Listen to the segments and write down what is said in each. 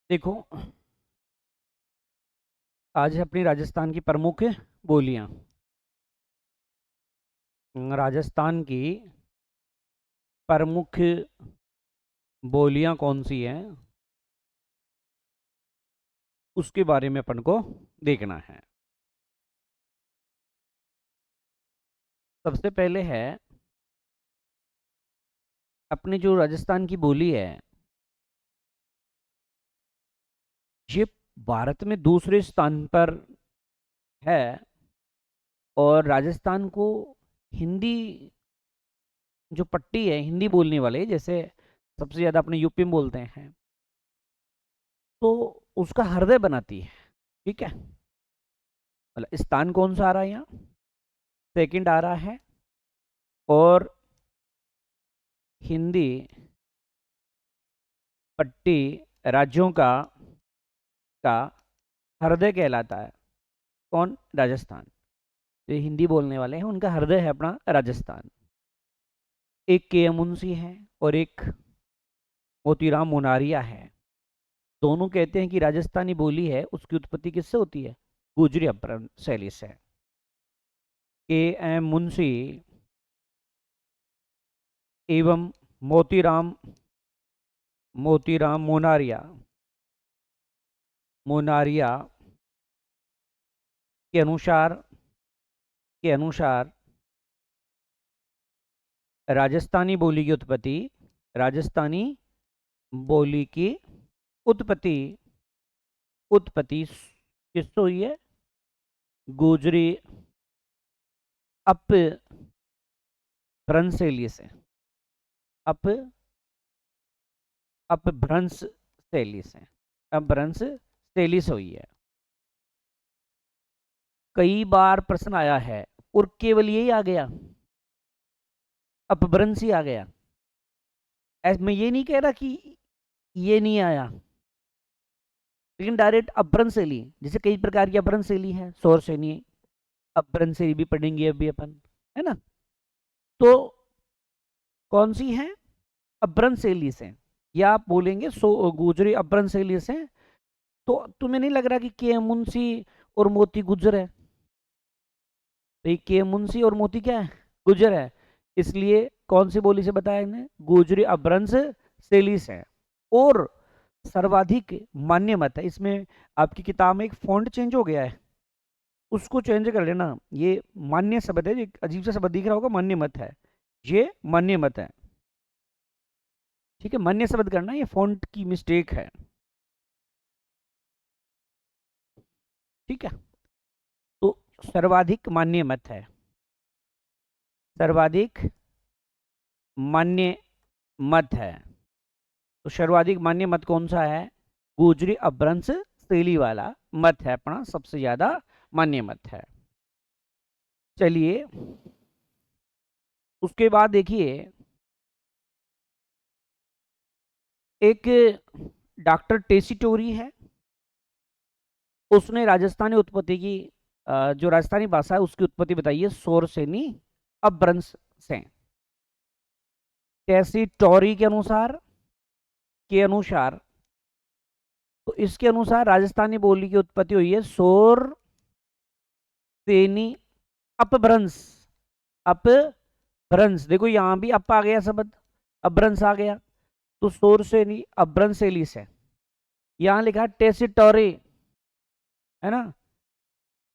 देखो, आज है अपनी राजस्थान की प्रमुख बोलियां। राजस्थान की प्रमुख बोलियां कौन सी हैं, उसके बारे में अपन को देखना है। सबसे पहले है अपनी जो राजस्थान की बोली है, ये भारत में दूसरे स्थान पर है। और राजस्थान को हिंदी जो पट्टी है, हिंदी बोलने वाले जैसे सबसे ज़्यादा अपने यूपी में बोलते हैं, तो उसका हृदय बनाती है। ठीक है, मतलब स्थान कौन सा आ रहा है यहाँ, सेकंड आ रहा है। और हिंदी पट्टी राज्यों का हृदय कहलाता है। कौन? राजस्थान। जो हिंदी बोलने वाले हैं उनका हृदय है अपना राजस्थान। एक के एम मुंशी है और एक मोतीराम मुनारिया है। दोनों कहते हैं कि राजस्थानी बोली है, उसकी उत्पत्ति किससे होती है? गुजरी अपभ्रंश शैली से। के एम मुंशी एवं मोतीराम मोतीराम मुनारिया के अनुसार राजस्थानी बोली की उत्पत्ति उत्पत्ति किससे हुई है? गुजरी अपभ्रंश शैली से। अप अपभ्रंश शैली से अपभ्रंश शैली से हुई है। कई बार प्रश्न आया है और केवल यही आ गया, अपभ्रंश ही आ गया। मैं ये नहीं कह रहा कि ये नहीं आया, लेकिन डायरेक्ट अपभ्रंश शैली, जैसे कई प्रकार की अपभ्रंश शैली है, सौर श्रेणी अपभ्रंश शैली भी पढ़ेंगे अभी अपन, है ना। तो कौन सी है? अपभ्रंश शैली से, या आप बोलेंगे गुजरी अपभ्रंश शैली से। तो तुम्हें नहीं लग रहा कि के मुंशी और मोती गुजर है? भाई के मुंशी और मोती क्या है? गुजर है। इसलिए कौन सी बोली से बताया इन्हें? गुजरी अपभ्रंश शैली से। और सर्वाधिक मान्य मत है इसमें। आपकी किताब में एक फॉन्ट चेंज हो गया है, उसको चेंज कर लेना। ये मान्य शब्द है, ये अजीब सा शब्द दिख रहा होगा, मान्य मत है, ये मान्य मत है। ठीक है, मान्य शब्द करना, ये फॉन्ट की मिस्टेक है। ठीक है, तो सर्वाधिक मान्य मत है, सर्वाधिक मान्य मत है। तो सर्वाधिक मान्य मत कौन सा है? गुजरी अपभ्रंश शैली वाला मत है अपना, सबसे ज्यादा मान्य मत है। चलिए, उसके बाद देखिए, एक डॉक्टर टेसिटोरी है, उसने राजस्थानी उत्पत्ति की जो राजस्थानी भाषा है उसकी उत्पत्ति बताई है सौर श्रेणी अपभ्रंश से। टेसिटोरी के अनुसार तो इसके अनुसार राजस्थानी बोली की उत्पत्ति हुई है सौर श्रेणी अपभ्रंश। अपभ्रंश, देखो यहां भी अप आ गया शब्द, अपभ्रंश आ गया, तो सौर श्रेणी अपभ्रंश शैली से। यहां लिखा टेसिटोरी, है ना,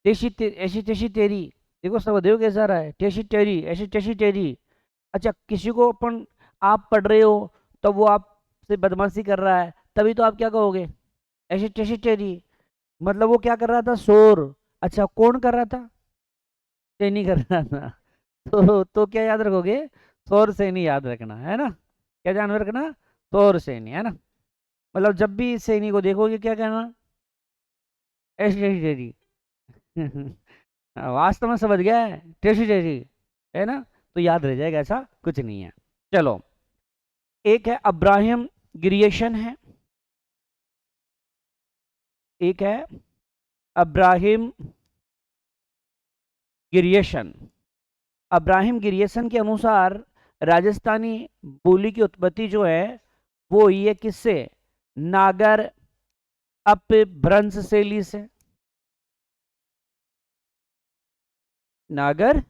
ऐसी तेशी तेरी। देखो सब देखो कैसा रहा है, टेशी टेरी, ऐसी टेशी टेरी। अच्छा, किसी को अपन आप पढ़ रहे हो तो वो आपसे बदमाशी कर रहा है, तभी तो आप क्या कहोगे? ऐसी टेशी टेरी। मतलब वो क्या कर रहा था? शोर। अच्छा, कौन कर रहा था? सैनी कर रहा था। तो क्या याद रखोगे? शोर सैनी याद रखना, है ना। क्या ध्यान में रखना? शोर सैनी, है ना। मतलब जब भी सैनी को देखोगे क्या कहना? ऐसी टेशी टेरी। वास्तव में समझ गया है, टेढ़ी टेढ़ी, है ना। तो याद रह जाएगा, ऐसा कुछ नहीं है। चलो, एक है अब्राहम गिरियशन है, एक है अब्राहिम गिरियशन। अब्राहिम गिरियसन के अनुसार राजस्थानी बोली की उत्पत्ति जो है वो हुई है किससे? नागर अपभ्रंश शैली से, नागर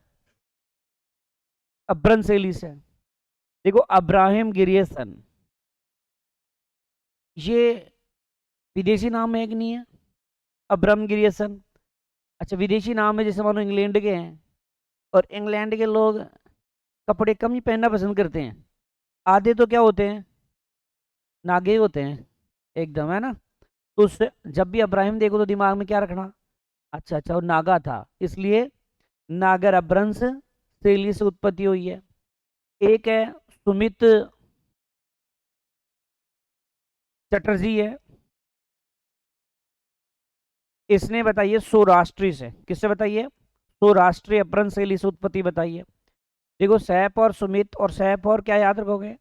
अपभ्रंश शैली से। देखो अब्राहम गिरियसन, ये विदेशी नाम है कि नहीं है? अब्राहम गिरियसन, अच्छा विदेशी नाम है, जैसे मानो इंग्लैंड के हैं, और इंग्लैंड के लोग कपड़े कम ही पहनना पसंद करते हैं, आधे तो क्या होते हैं, नागे होते हैं एकदम, है ना। तो उससे जब भी अब्राहिम देखो तो दिमाग में क्या रखना, अच्छा अच्छा वो नागा था, इसलिए नागर अपभ्रंश शैली से उत्पत्ति हुई है। एक है सुमित चटर्जी है, इसने बताइए सौराष्ट्री से, किससे बताइए, सौराष्ट्रीय अपभ्रंश शैली से उत्पत्ति बताइए। देखो सैफ और सुमित और सैफ और क्या याद रखोगे,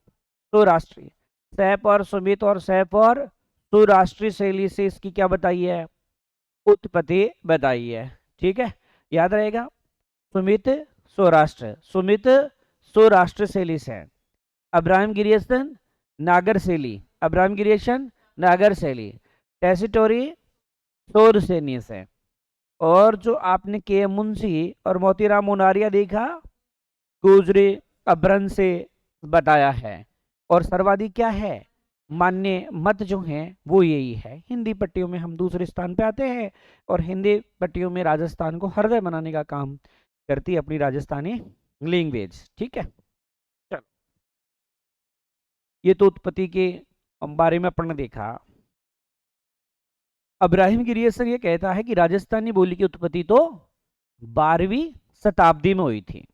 सौराष्ट्रीय, सैफ और सुमित और सैफ और सौराष्ट्रीय शैली से इसकी क्या बताई है, उत्पत्ति बताई है। ठीक है, याद रहेगा, सुमित सौराष्ट्र, सुमित सौराष्ट्र शैली से है। अब्राहम गिरियसन नागर शैली, अब्राहम गिरियसन नागर शैली। टेसिटोरी सौर सैन्य से। और जो आपने के मुंशी और मोतीराम मुनारिया देखा, गुजरे अपभ्रंश से बताया है। और सर्वाधिक क्या है, मान्य मत जो है वो यही है। हिंदी पट्टियों में हम दूसरे स्थान पे आते हैं, और हिंदी पट्टियों में राजस्थान को हृदय बनाने का काम करती है अपनी राजस्थानी लैंग्वेज। ठीक है, चलो ये तो उत्पत्ति के बारे में अपन ने देखा। अब्राहिम गिरियसन ये कहता है कि राजस्थानी बोली की उत्पत्ति तो 12वीं शताब्दी में हुई थी।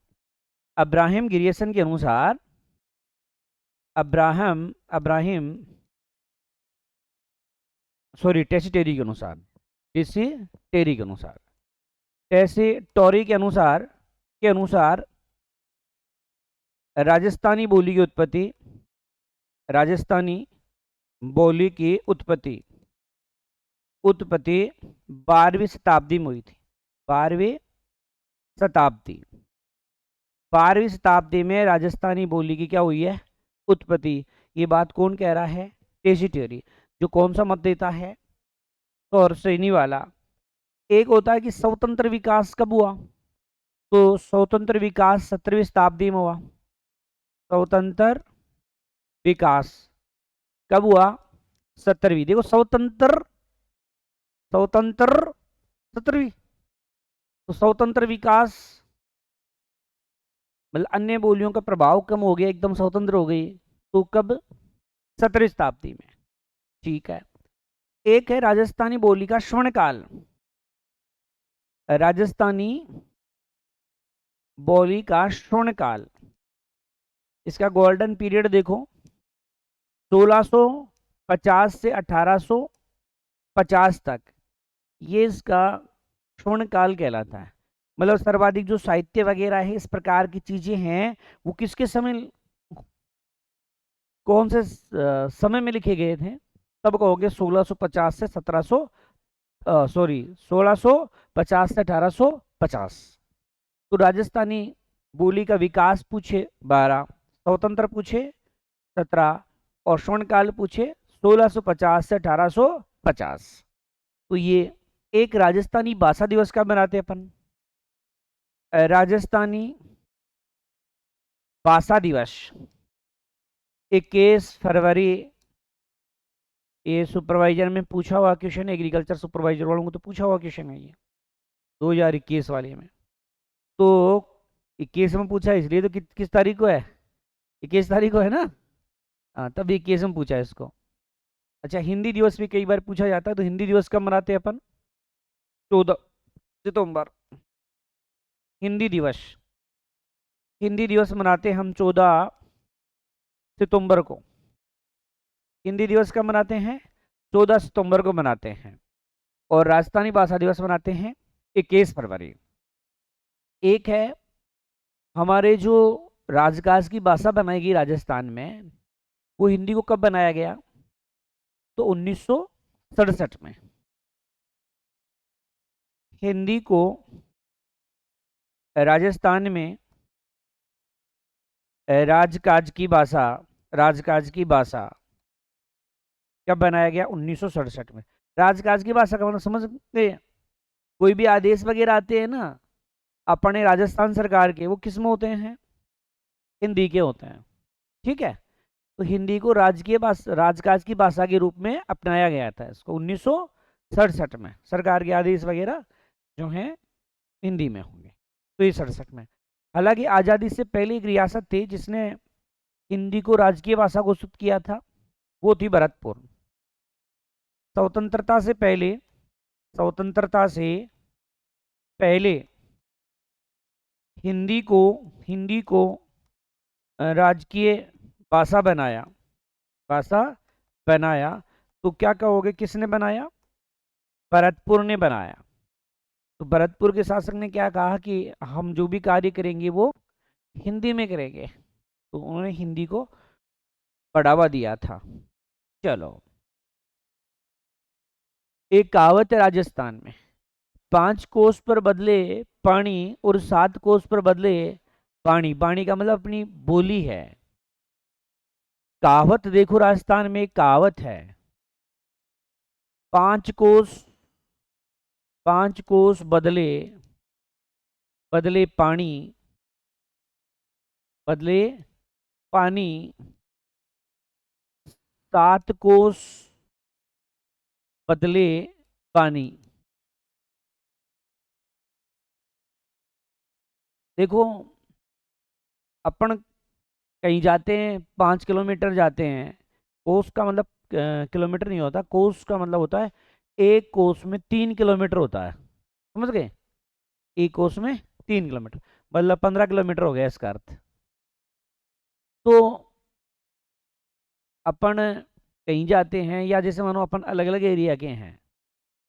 अब्राहिम गिरियसन के अनुसार, अब्राहिम सॉरी टेसिटेरी के अनुसार, टेसिटेरी के अनुसार, टेसिटोरी के अनुसार राजस्थानी बोली की उत्पत्ति, राजस्थानी बोली की उत्पत्ति 12वीं शताब्दी में हुई थी। 12वीं शताब्दी, 12वीं शताब्दी में राजस्थानी बोली की क्या हुई है, उत्पत्ति। ये बात कौन कह रहा है, टेसिटोरी। जो कौन सा मत देता है, तो सैनी वाला। एक होता है कि स्वतंत्र विकास कब हुआ, तो स्वतंत्र विकास 17वीं शताब्दी में हुआ। स्वतंत्र विकास कब हुआ, 17वीं। देखो स्वतंत्र 17वीं, तो स्वतंत्र विकास मतलब अन्य बोलियों का प्रभाव कम हो गया, एकदम स्वतंत्र हो गई, तो कब, 17वीं शताब्दी में। ठीक है, एक है राजस्थानी बोली का स्वर्ण काल। राजस्थानी बोली का स्वर्ण काल, इसका गोल्डन पीरियड देखो, 1650 से 1850 तक, ये इसका स्वर्ण काल कहलाता है। मतलब सर्वाधिक जो साहित्य वगैरह है, इस प्रकार की चीजें हैं, वो किसके समय, कौन से समय में लिखे गए थे, तब कहोगे 1650 से 1650 से 1850। तो राजस्थानी बोली का विकास पूछे 12, स्वतंत्र पूछे 17, और स्वर्णकाल पूछे 1650 से 1850। तो ये एक राजस्थानी भाषा दिवस कब मनाते हैं अपन, राजस्थानी भाषा दिवस 21 फरवरी। ये सुपरवाइजर में पूछा हुआ क्वेश्चन है, एग्रीकल्चर सुपरवाइजर वालों को तो पूछा हुआ क्वेश्चन है ये 2021 वाले में। तो 21 में पूछा है, इसलिए तो किस तारीख को है, 21 तारीख को है ना, हाँ तब 21 में पूछा है इसको। अच्छा हिंदी दिवस भी कई बार पूछा जाता है, तो हिंदी दिवस कब मनाते हैं अपन, 14 सितंबर। हिंदी दिवस, हिंदी दिवस मनाते हैं हम 14 सितंबर को। हिंदी दिवस कब मनाते हैं, 14 सितंबर को मनाते हैं। और राजस्थानी भाषा दिवस मनाते हैं 21 फरवरी। एक है हमारे जो राजकाज की भाषा बनाई गई राजस्थान में, वो हिंदी को कब बनाया गया, तो 1967 में। हिंदी को राजस्थान में राजकाज की भाषा कब बनाया गया, 1967 में। राजकाज की भाषा का मतलब समझ सकते हैं? कोई भी आदेश वगैरह आते हैं ना अपने राजस्थान सरकार के, वो किस में होते हैं? हिंदी के होते हैं। ठीक है, तो हिंदी को राजकीय भाषा, राजकाज की भाषा के रूप में अपनाया गया था इसको 1967 में। सरकार के आदेश वगैरह जो हैं हिंदी में होंगे, तो ये 67 में। हालांकि आज़ादी से पहले एक रियासत थी जिसने हिंदी को राजकीय भाषा घोषित किया था, वो थी भरतपुर। स्वतंत्रता से पहले, स्वतंत्रता से पहले हिंदी को राजकीय भाषा बनाया, भाषा बनाया। तो क्या कहोगे, किसने बनाया? भरतपुर ने बनाया। तो भरतपुर के शासक ने क्या कहा कि हम जो भी कार्य करेंगे वो हिंदी में करेंगे, तो उन्होंने हिंदी को बढ़ावा दिया था। चलो, एक कहावत है राजस्थान में, 5 कोस पर बदले पानी और 7 कोस पर बदले पानी। पानी का मतलब अपनी बोली है। कहावत देखो, राजस्थान में एक कहावत है, 5 कोस, 5 कोस बदले, बदले पानी, बदले पानी, 7 कोस बदले पानी। देखो, अपन कहीं जाते हैं, 5 किलोमीटर जाते हैं, कोस का मतलब किलोमीटर नहीं होता, कोस का मतलब होता है एक कोस में 3 किलोमीटर होता है, समझ गए? एक कोस में 3 किलोमीटर, मतलब 15 किलोमीटर हो गया इसका अर्थ। तो अपन कहीं जाते हैं, या जैसे मानो अपन अलग अलग एरिया के हैं,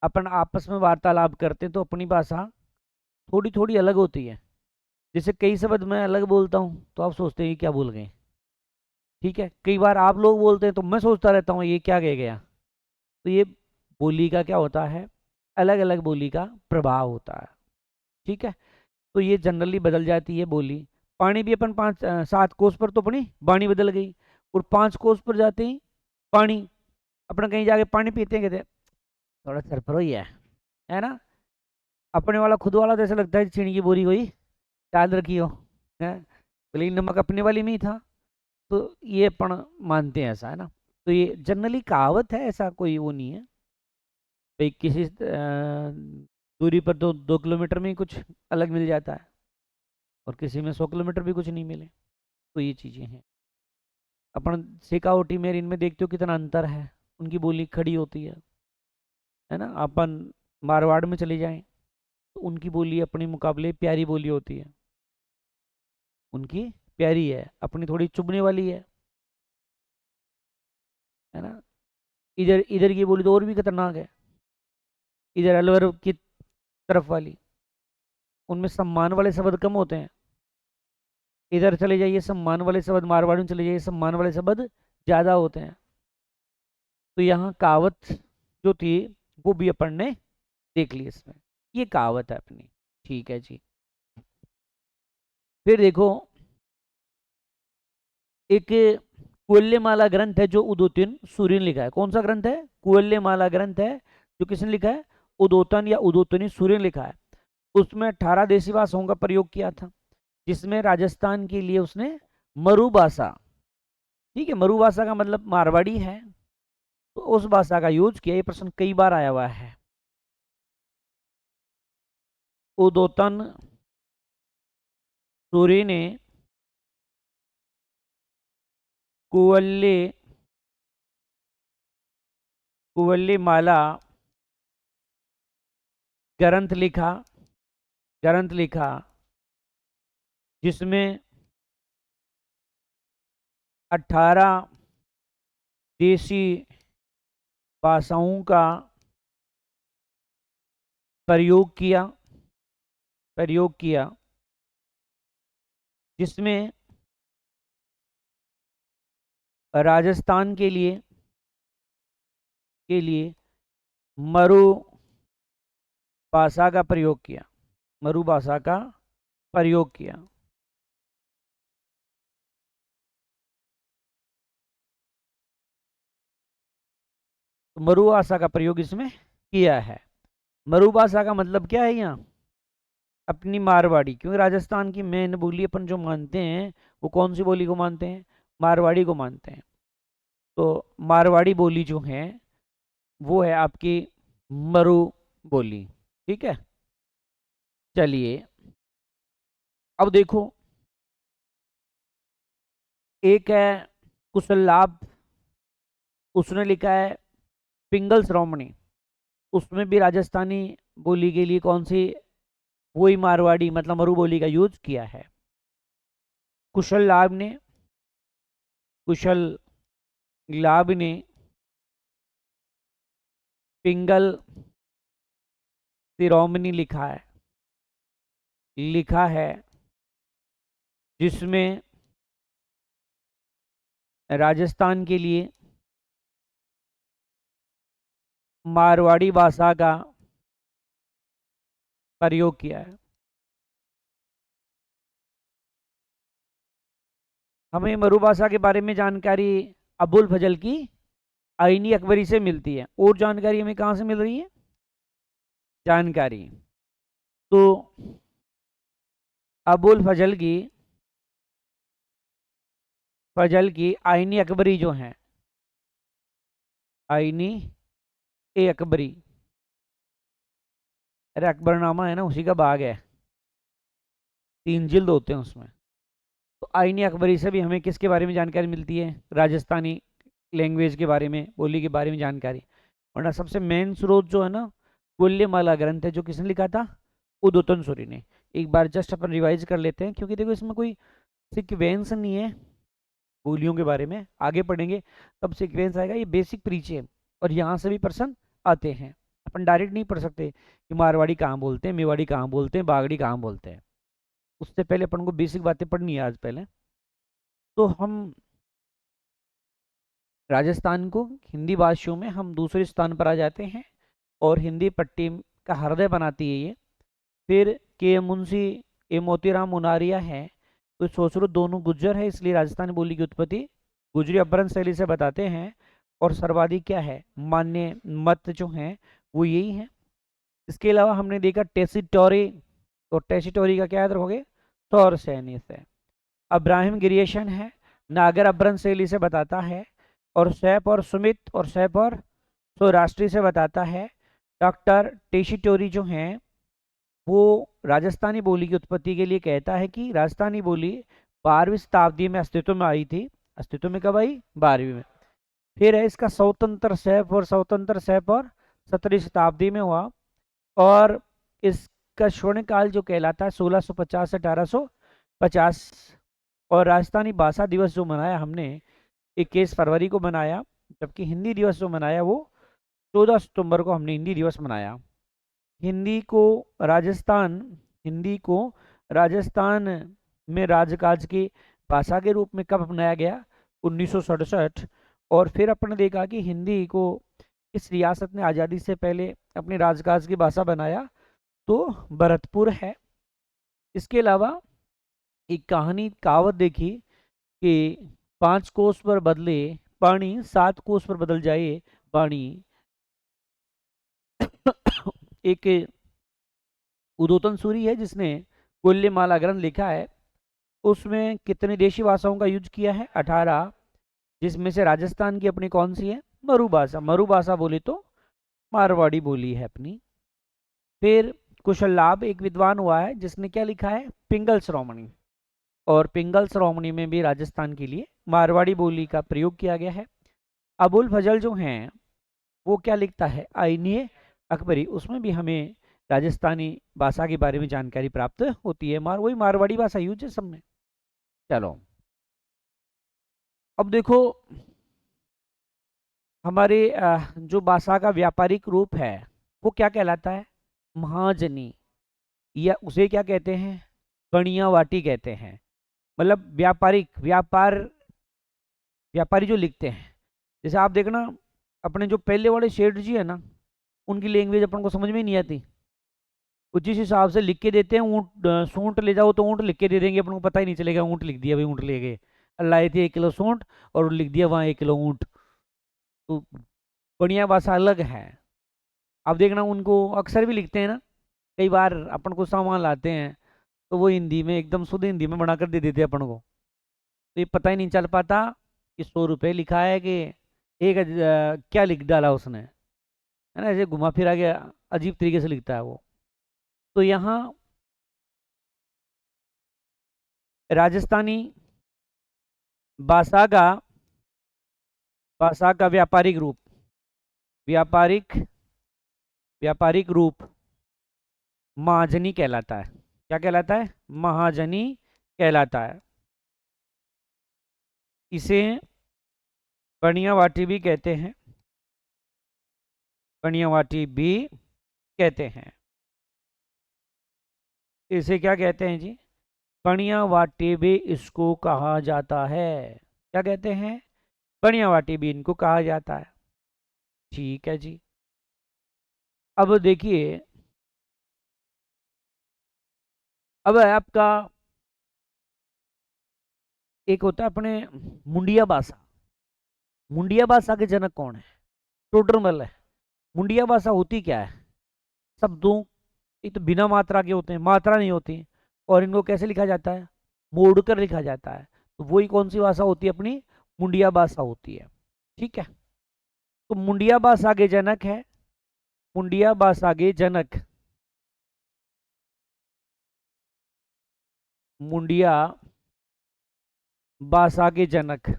अपन आपस में वार्तालाप करते हैं, तो अपनी भाषा थोड़ी थोड़ी अलग होती है। जैसे कई शब्द मैं अलग बोलता हूँ तो आप सोचते हैं ये क्या बोल गए, ठीक है? कई बार आप लोग बोलते हैं तो मैं सोचता रहता हूँ ये क्या कह गया। तो ये बोली का क्या होता है, अलग अलग बोली का प्रभाव होता है। ठीक है, तो ये जनरली बदल जाती है बोली। पानी भी अपन 7 कोस पर तो अपनी वाणी बदल गई, और 5 कोस पर जाते ही पानी, अपना कहीं जाके पानी पीते हैं, कहते थोड़ा सरफरो ही है ना? अपने वाला खुद वाला तो ऐसा लगता है चीनी की बोरी कोई डाल रखी हो, है? लेकिन नमक अपने वाली में ही था। तो ये अपन मानते हैं ऐसा, है ना? तो ये जनरली कहावत है, ऐसा कोई वो नहीं है भाई किसी दूरी पर 2 किलोमीटर में ही कुछ अलग मिल जाता है, और किसी में 100 किलोमीटर भी कुछ नहीं मिले। तो ये चीज़ें हैं। अपन शेखावटी में इनमें देखते हो कितना अंतर है, उनकी बोली खड़ी होती है ना? अपन मारवाड़ में चले जाएं तो उनकी बोली अपने मुकाबले प्यारी बोली होती है, उनकी प्यारी है, अपनी थोड़ी चुभने वाली है ना? इधर इधर की बोली तो और भी खतरनाक है, इधर अलवर की तरफ वाली, उनमें सम्मान वाले शब्द कम होते हैं। इधर चले जाइए, सम्मान वाले शब्द, मारवाड़ में चले जाइए, सम्मान वाले शब्द ज्यादा होते हैं। तो यहाँ कहावत जो थी वो भी अपन ने देख ली इसमें, ये कहावत है अपनी। ठीक है जी। फिर देखो, एक कुल्यमाला ग्रंथ है जो उदोतन सूर्य ने लिखा है। कौन सा ग्रंथ है? कुल्यमाला ग्रंथ है, जो किसने लिखा है? उदोतन या उदोतनी सूर्य ने लिखा है। उसमें 18 देशी भाषाओं का प्रयोग किया था, जिसमें राजस्थान के लिए उसने मरु भाषा, ठीक है, मरु भाषा का मतलब मारवाड़ी है, तो उस भाषा का यूज किया। ये प्रश्न कई बार आया हुआ है। उदोतन सूर्य ने कुवल्ले, कुवल्ली माला ग्रंथ लिखा, ग्रंथ लिखा, जिसमें 18 देशी भाषाओं का प्रयोग किया, प्रयोग किया, जिसमें राजस्थान के लिए मरु भाषा का प्रयोग किया, मरु भाषा का प्रयोग किया। तो तो मरु भाषा का प्रयोग इसमें किया है। मरु भाषा का मतलब क्या है यहाँ? अपनी मारवाड़ी, क्योंकि राजस्थान की मेन बोली अपन जो मानते हैं वो कौन सी बोली को मानते हैं? मारवाड़ी को मानते हैं। तो मारवाड़ी बोली जो है वो है आपकी मरु बोली। ठीक है, चलिए अब देखो, एक है कुशल लाभ, उसने लिखा है पिंगल श्रोमणी, उसमें भी राजस्थानी बोली के लिए कौन सी, वही मारवाड़ी मतलब मरु बोली का यूज किया है। कुशल लाभ ने, कुशल लाभ ने पिंगल शिरोमणि लिखा है जिसमें राजस्थान के लिए मारवाड़ी भाषा का प्रयोग किया है। हमें मरु भाषा के बारे में जानकारी अबुल फजल की आईनी अकबरी से मिलती है। और जानकारी हमें कहाँ से मिल रही है? जानकारी तो अबुल फजल की आईनी अकबरी जो है, आईनी ए अकबरी, अरे अकबरनामा है ना, उसी का भाग है, 3 जिल्द होते हैं उसमें। तो आईनी अकबरी से भी हमें किसके बारे में जानकारी मिलती है? राजस्थानी लैंग्वेज के बारे में, बोली के बारे में जानकारी। वरना सबसे मेन स्रोत जो है ना, गुल्यमाला ग्रंथ है, जो किसने लिखा था? उदोतन सूरी ने। एक बार जस्ट अपन रिवाइज कर लेते हैं, क्योंकि देखो इसमें कोई सिक्वेंस नहीं है बोलियों के बारे में, आगे पढ़ेंगे तब सिक्वेंस आएगा। ये बेसिक परिचय है और यहाँ से भी प्रश्न आते हैं। अपन डायरेक्ट नहीं पढ़ सकते कि मारवाड़ी कहाँ बोलते हैं, मेवाड़ी कहाँ बोलते हैं, बागड़ी कहाँ बोलते हैं। उससे पहले अपन को बेसिक बातें पढ़नी है आज पहले। तो हम राजस्थान को हिंदी भाषियों में हम दूसरे स्थान पर आ जाते हैं और हिंदी पट्टी का हृदय बनाती है ये। फिर के मुंशी ए मोतीराम मुनारिया है, तो सोच लो दोनों गुज्जर है, इसलिए राजस्थानी बोली की उत्पत्ति गुजरी अपभ्रंश शैली से बताते हैं। और सर्वाधिक क्या है, मान्य मत जो है वो यही है। इसके अलावा हमने देखा टेसिटोरी, तो टेसिटोरी का क्या याद रखोगे? तौर सैनी से। अब्राहिम गिरिएशन है, नागर अपभ्रंश शैली से बताता है। और सैप और सुमित और सैप और सौराष्ट्री से बताता है। डॉक्टर टेसिटोरी जो हैं वो राजस्थानी बोली की उत्पत्ति के लिए कहता है कि राजस्थानी बोली 12वीं शताब्दी में अस्तित्व में आई थी। अस्तित्व में कब आई? 12वीं में। फिर है इसका स्वतंत्र सैप और 17वीं शताब्दी में हुआ। और इसका स्वर्ण काल जो कहलाता है 1650 से 1850। और राजस्थानी भाषा दिवस जो मनाया हमने 21 फरवरी को मनाया, जबकि हिंदी दिवस जो मनाया वो 14 सितंबर को हमने हिंदी दिवस मनाया। हिंदी को राजस्थान में राजकाज की भाषा के रूप में कब अपनाया गया? 1967। और फिर अपन ने देखा कि हिंदी को इस रियासत ने आज़ादी से पहले अपने राजकाज की भाषा बनाया, तो भरतपुर है। इसके अलावा एक कहावत देखी कि 5 कोस पर बदले पानी, 7 कोस पर बदल जाए पानी। एक उदोतन सूरी है जिसने गुल्यमाला ग्रंथ लिखा है, उसमें कितने देशी भाषाओं का यूज किया है? 18, जिसमें से राजस्थान की अपनी कौन सी है? मरु भाषा। मरु भाषा बोले तो मारवाड़ी बोली है अपनी। फिर कुशल लाभ एक विद्वान हुआ है जिसने क्या लिखा है? पिंगल श्रोमणी। और पिंगल श्रोमणी में भी राजस्थान के लिए मारवाड़ी बोली का प्रयोग किया गया है। अबुल फजल जो हैं वो क्या लिखता है? आईनी अकबरी, उसमें भी हमें राजस्थानी भाषा के बारे में जानकारी प्राप्त होती है। वही मारवाड़ी भाषा यूज है सब में। चलो अब देखो, हमारे जो भाषा का व्यापारिक रूप है वो क्या कहलाता है? महाजनी, या उसे क्या कहते हैं? गणिया वाटी कहते हैं। मतलब व्यापारी जो लिखते हैं। जैसे आप देखना, अपने जो पहले वाले शेठ जी है ना, उनकी लैंग्वेज अपन को समझ में नहीं आती। वो जिस हिसाब से लिख के देते हैं, ऊँट सूंठ ले जाओ तो ऊँट लिख के दे देंगे, अपन को पता ही नहीं चलेगा ऊँट लिख दिया भाई, ऊँट ले गए। लाए थे 1 किलो सूंठ और लिख दिया वहाँ 1 किलो ऊँट। तो बढ़िया भाषा अलग है। अब देखना उनको अक्सर भी लिखते हैं ना, कई बार अपन को सामान लाते हैं तो वो हिंदी में एकदम शुद्ध हिंदी में बना कर दे देते हैं अपन को, तो ये पता ही नहीं चल पाता कि 100 रुपये लिखा है कि क्या लिख डाला उसने, है ना, ऐसे घुमा फिरा के अजीब तरीके से लिखता है वो। तो यहाँ राजस्थानी भाषा का व्यापारिक रूप, व्यापारिक व्यापारिक रूप महाजनी कहलाता है। क्या कहलाता है? महाजनी कहलाता है। इसे बनियावाटी भी कहते हैं, बनियावाटी भी कहते हैं। इसे क्या कहते हैं जी? बनियावाटी भी इसको कहा जाता है। क्या कहते हैं? बनियावाटी भी इनको कहा जाता है। ठीक है जी। अब देखिए, अब है आपका एक होता है अपने मुंडिया भाषा। मुंडिया भाषा के जनक कौन है? टोडरमल है। मुंडिया भाषा होती क्या है? शब्दों, ये तो बिना मात्रा के होते हैं, मात्रा नहीं होती, और इनको कैसे लिखा जाता है? मोड़कर लिखा जाता है। तो वही कौन सी भाषा होती है? अपनी मुंडिया भाषा होती है। ठीक है। तो मुंडिया भाषा के जनक है, मुंडिया भाषा के जनक, मुंडिया भाषा के जनक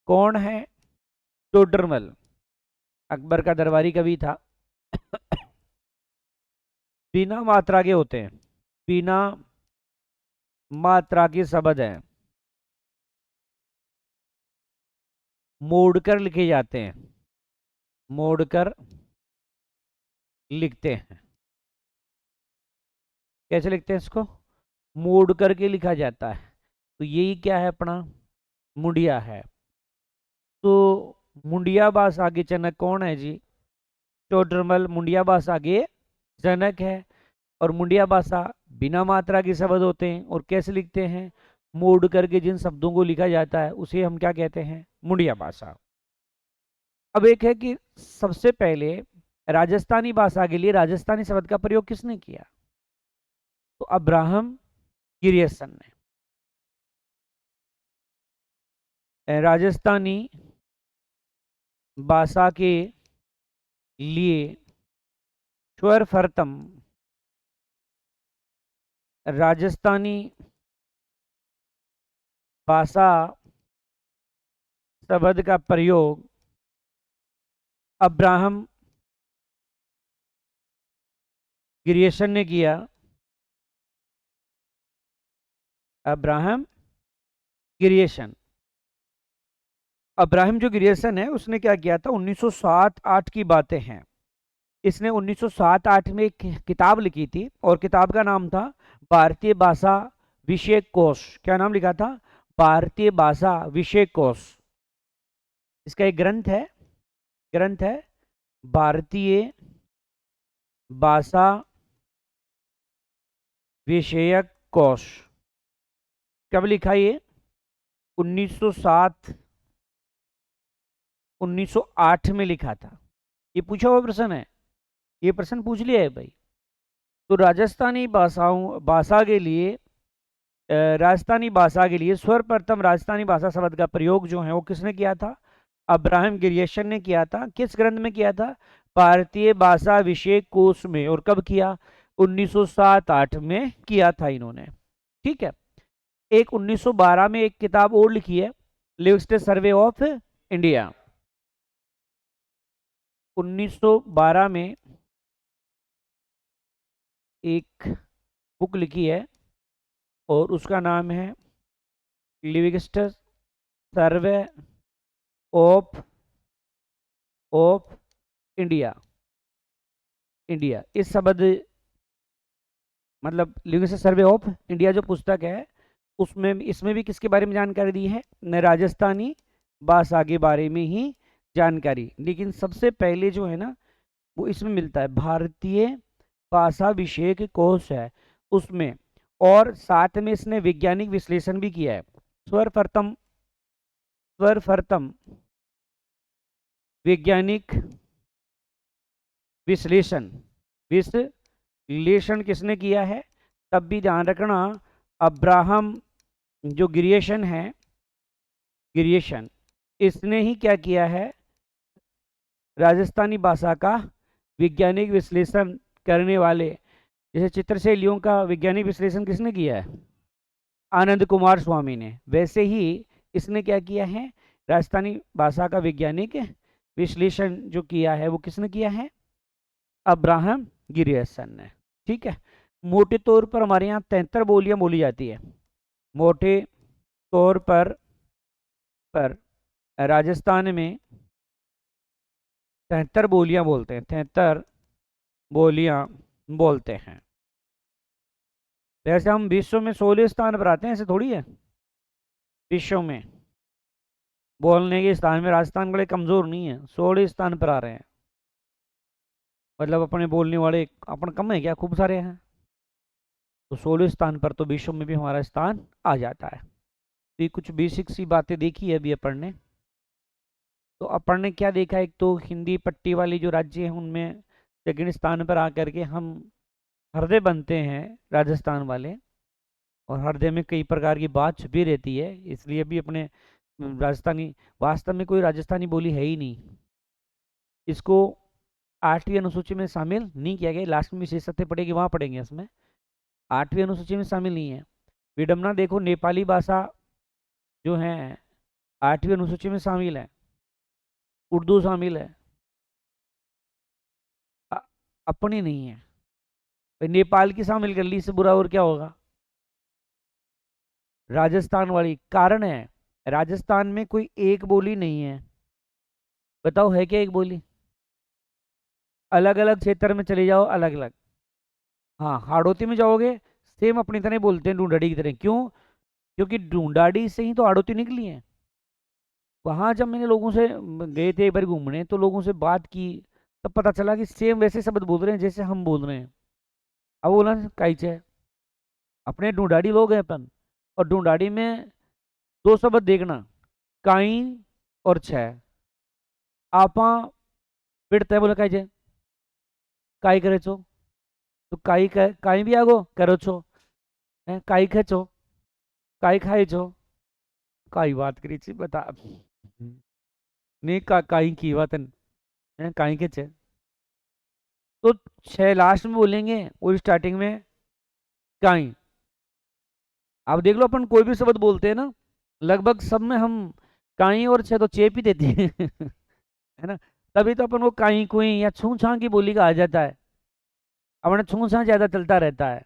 कौन है? टोडरमल, अकबर का दरबारी कवि था। बिना मात्रा के होते हैं, बिना मात्रा के शब्द हैं, मोड़कर लिखे जाते हैं, मोड़कर लिखते हैं। कैसे लिखते हैं इसको? मोड़ करके लिखा जाता है। तो यही क्या है? अपना मुंडिया है। तो मुंडिया भाषा के जनक कौन है जी? टोडरमल मुंडिया भाषा के जनक है। और मुंडिया भाषा बिना मात्रा के शब्द होते हैं, और कैसे लिखते हैं? मोड़ करके जिन शब्दों को लिखा जाता है उसे हम क्या कहते हैं? मुंडिया भाषा। अब एक है कि सबसे पहले राजस्थानी भाषा के लिए राजस्थानी शब्द का प्रयोग किसने किया? तो अब्राहम गिरियसन ने राजस्थानी भाषा के लिए सर्वप्रथम राजस्थानी भाषा शब्द का प्रयोग अब्राहम गिरियसन ने किया। अब्राहम गिरियसन, अब्राहम जो गिरियसन है उसने क्या किया था? 1907-8 की बातें हैं। इसने 1907-8 में एक किताब लिखी थी, और किताब का नाम था भारतीय भाषा विषय कोश। क्या नाम लिखा था? भारतीय भाषा विषय कोश। इसका एक ग्रंथ है भारतीय भाषा विषयक कोश। कब लिखा ये? 1907 1908 में लिखा था। ये पूछा हुआ प्रश्न है, ये प्रश्न पूछ लिया है भाई। तो राजस्थानी भाषा के लिए राजस्थानी भाषा के लिए सर्वप्रथम राजस्थानी भाषा शब्द का प्रयोग जो है वो किसने किया था? अब्राहम गिरियसन ने किया था। किस ग्रंथ में किया था? भारतीय भाषा विषय कोश में। और कब किया? 1907-8 में किया था इन्होंने। ठीक है। एक 1912 में एक किताब और लिखी है, लिविंगस्टन सर्वे ऑफ इंडिया। 1912 में एक बुक लिखी है, और उसका नाम है Livingstone survey of India. India इस शब्द, मतलब लिविंगस्टन सर्वे ऑफ इंडिया जो पुस्तक है उसमें, इसमें भी किसके बारे में जानकारी दी है? राजस्थानी भाषा के बारे में ही जानकारी। लेकिन सबसे पहले जो है ना वो इसमें मिलता है भारतीय भाषा विषय के कोश है उसमें, और साथ में इसने वैज्ञानिक विश्लेषण भी किया है। सर्वप्रथम वैज्ञानिक विश्लेषण, विश्लेषण किसने किया है? तब भी ध्यान रखना, अब्राहम जो ग्रियेशन है, ग्रियेशन, इसने ही क्या किया है? राजस्थानी भाषा का वैज्ञानिक विश्लेषण करने वाले, जैसे चित्रशैलियों का वैज्ञानिक विश्लेषण किसने किया है? आनंद कुमार स्वामी ने। वैसे ही इसने क्या किया है? राजस्थानी भाषा का वैज्ञानिक विश्लेषण जो किया है वो किसने किया है? अब्राहम गिरियसन ने। ठीक है। मोटे तौर पर हमारे यहाँ 73 बोलियां बोली जाती है। मोटे तौर पर राजस्थान में 73 बोलियां बोलते हैं, 73 बोलियां बोलते हैं। वैसे हम विश्व में 16 स्थान पर आते हैं, ऐसे थोड़ी है। विश्व में बोलने के स्थान में राजस्थान बड़े कमजोर नहीं है, 16 स्थान पर आ रहे हैं। मतलब अपने बोलने वाले अपन कम है क्या? खूब सारे हैं। तो 16 स्थान पर तो विश्व में भी हमारा स्थान आ जाता है। तो ये कुछ बेसिक सी बातें देखी है अभी अपन ने। तो अपन ने क्या देखा? एक तो हिंदी पट्टी वाली जो राज्य हैं उनमें सेकंड स्थान पर आकर के हम हृदय बनते हैं राजस्थान वाले, और हृदय में कई प्रकार की बात छुपी रहती है, इसलिए भी अपने राजस्थानी, वास्तव में कोई राजस्थानी बोली है ही नहीं। इसको 8वीं अनुसूची में शामिल नहीं किया गया। लास्ट में विशेषता पड़ेगी, वहां पढ़ेंगे। इसमें 8वीं अनुसूची में शामिल नहीं है। विडम्बना देखो, नेपाली भाषा जो है 8वीं अनुसूची में शामिल है, उर्दू शामिल है, अपनी नहीं है। नेपाल की शामिल कर ली, इससे बुरा और क्या होगा? राजस्थान वाली कारण है, राजस्थान में कोई एक बोली नहीं है। बताओ है क्या एक बोली? अलग अलग क्षेत्र में चले जाओ, अलग अलग। हाँ, हाड़ौती में जाओगे सेम अपनी तरह बोलते हैं, ढूंढाड़ी की तरह। क्यों? क्योंकि ढूंढाड़ी से ही तो हाड़ौती निकली है। वहां जब मैंने लोगों से गए थे एक बार घूमने, तो लोगों से बात की, तब पता चला कि सेम वैसे शब्द बोल रहे हैं जैसे हम बोल रहे हैं। अब बोला काइचे, अपने ढूंढाड़ी लोग हैं अपन। और ढूंढाड़ी में दो शब्द देखना, काई और छह। आपा पिड़ते बोला काइचे, काई करे छो, तो काई भी आगो करो छो, काई खेचो, काई खाई छो, काई बात करी छी बता। नहीं काई की बात है, काई के छे। तो छह लास्ट में बोलेंगे और स्टार्टिंग में काई। आप देख लो, अपन कोई भी शब्द बोलते हैं ना, लगभग सब में हम काई और छह तो चेप ही देते हैं। है ना? तभी तो अपन को काई कुई या छू छा की बोली का आ जाता है। अपने छू छा ज्यादा चलता रहता है।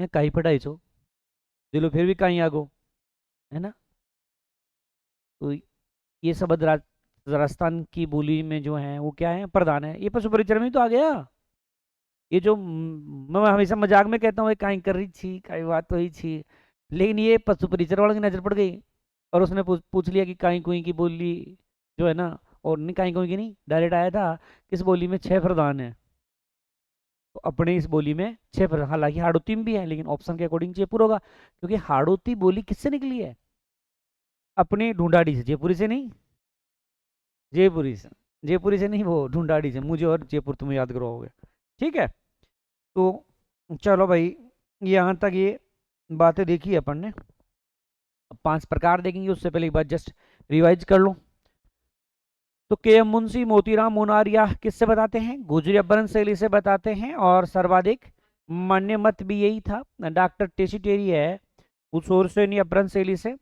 काई पढ़ाई छो, दिलो फिर भी काई आगो, है ना? तो ये शब्द राजस्थान की बोली में जो है वो क्या है? प्रधान है। ये पशु परिचर में तो आ गया। ये जो मैं हमेशा मजाक में कहता हूँ काई कर रही छी, काई बात तो ही छी, लेकिन ये पशु परिचर वालों की नजर पड़ गई और उसने पूछ लिया कि काई कुई की बोली जो है ना, और नहीं काई कुई की नहीं, डायरेक्ट आया था किस बोली में 6 प्रधान है। तो अपने इस बोली में 6 प्रधान, हालांकि हाड़ौती में भी है, लेकिन ऑप्शन के अकॉर्डिंग जयपुर होगा, क्योंकि हाड़ौती बोली किससे निकली है? अपने ढूंढाड़ी से, जयपुरी से नहीं। जयपुरी से, जयपुरी से नहीं, वो ढूंढाड़ी से। मुझे और जयपुर तुम याद करवाओगे। ठीक है। तो चलो भाई, यहाँ तक ये बातें देखी अपन ने। अब 5 प्रकार देखेंगे, उससे पहले एक बार जस्ट रिवाइज कर लो। तो के एम मुंशी, मोतीराम मुनारिया किससे बताते हैं? गुजरी अपभ्रंश शैली से बताते हैं, और सर्वाधिक मान्य मत भी यही था। डॉक्टर टेसीटेरी है वो सोरसेनी अपभ्रंश शैली से,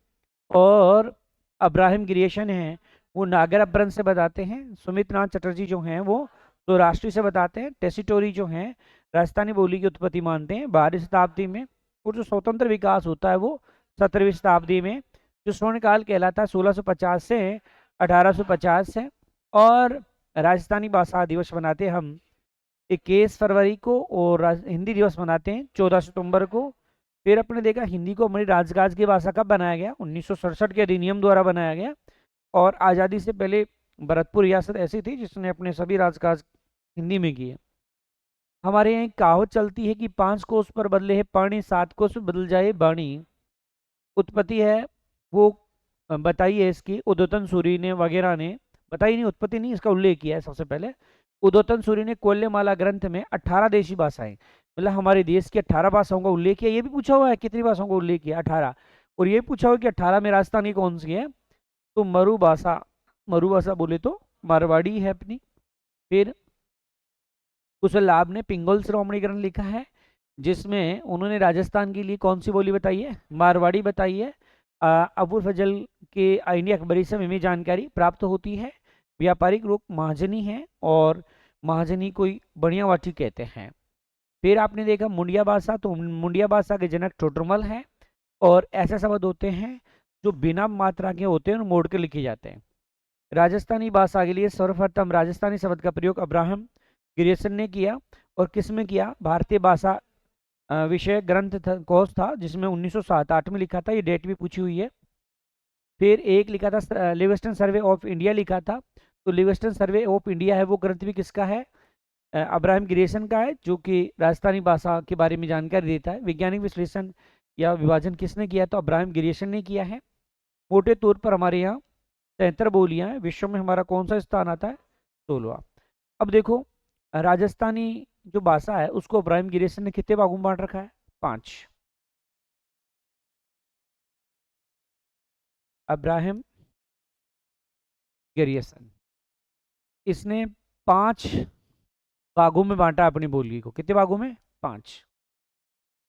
और अब्राहम ग्रियेशन है वो नागर अपभ्रंश से बताते हैं। सुमित नाथ चटर्जी जो हैं वो तो राष्ट्रीय से बताते हैं। टेसीटोरी जो हैं राजस्थानी बोली की उत्पत्ति मानते हैं 12वीं शताब्दी में, और जो स्वतंत्र विकास होता है वो 17वीं शताब्दी में। जो स्वर्णकाल कहलाता है 1650 से 1850 से। और राजस्थानी भाषा दिवस मनाते हैं हम 21 फरवरी को, और हिंदी दिवस मनाते हैं 14 सितंबर को। फिर अपने देखा हिंदी को हमारी राजकाज की भाषा कब बनाया गया? 1967 के अधिनियम द्वारा बनाया गया। और आज़ादी से पहले भरतपुर रियासत ऐसी थी जिसने अपने सभी राजकाज हिंदी में किए। हमारे यहाँ एक कहावत चलती है कि 5 कोस पर बदले है पानी, 7 कोस पर बदल जाए बाणी। उत्पत्ति है वो बताइए इसकी। उद्योतन सूरी ने वगैरह ने बताई नहीं, उत्पत्ति नहीं, इसका उल्लेख किया है सबसे पहले। उद्योतन सूरी ने कोल्यमाला ग्रंथ में 18 देशी भाषाएं, मतलब हमारे देश की 18 भाषाओं का उल्लेख किया। ये भी पूछा हुआ है कितनी भाषाओं का उल्लेख किया, 18। और ये पूछा हुआ कि 18 में राजस्थानी कौन सी है, तो मरुभाषा बोले तो मारवाड़ी है अपनी। फिर कुशल लाभ ने पिंगल श्रोमणी ग्रंथ लिखा है, जिसमें उन्होंने राजस्थान के लिए कौन सी बोली बताई है, मारवाड़ी बताई है। अबुल फजल के आईनी अकबरी से हमें जानकारी प्राप्त होती है। व्यापारिक रूप महाजनी है, और महाजनी कोई बढ़िया वाटी कहते हैं। फिर आपने देखा मुंडिया भाषा, तो मुंडिया भाषा के जनक टोटरमल है। और ऐसे शब्द होते हैं जो बिना मात्रा के होते हैं और मोड़ के लिखे जाते हैं। राजस्थानी भाषा के लिए सर्वप्रथम राजस्थानी शब्द का प्रयोग अब्राहम ग्रियर्सन ने किया। और किस में किया, भारतीय भाषा विषय ग्रंथ कोश था, जिसमें 1907-8 में लिखा था। ये डेट भी पूछी हुई है। फिर एक लिखा था लिविंगस्टन सर्वे ऑफ इंडिया लिखा था। तो लिविंगस्टन सर्वे ऑफ इंडिया है वो ग्रंथ भी किसका है, अब्राहम ग्रियर्सन का है, जो कि राजस्थानी भाषा के बारे में जानकारी देता है। वैज्ञानिक विश्लेषण या विभाजन किसने किया, तो अब्राहम ग्रियर्सन ने किया है। मोटे तौर पर हमारे यहाँ 73 बोलियां हैं। विश्व में हमारा कौन सा स्थान आता है, 16वां। अब देखो, राजस्थानी जो भाषा है उसको अब्राहम गिरीशन ने कितने भागों में बांट रखा है, 5। अब्राहम गिरीसन इसने 5 भागों में बांटा अपनी बोली को। कितने भागों में, 5।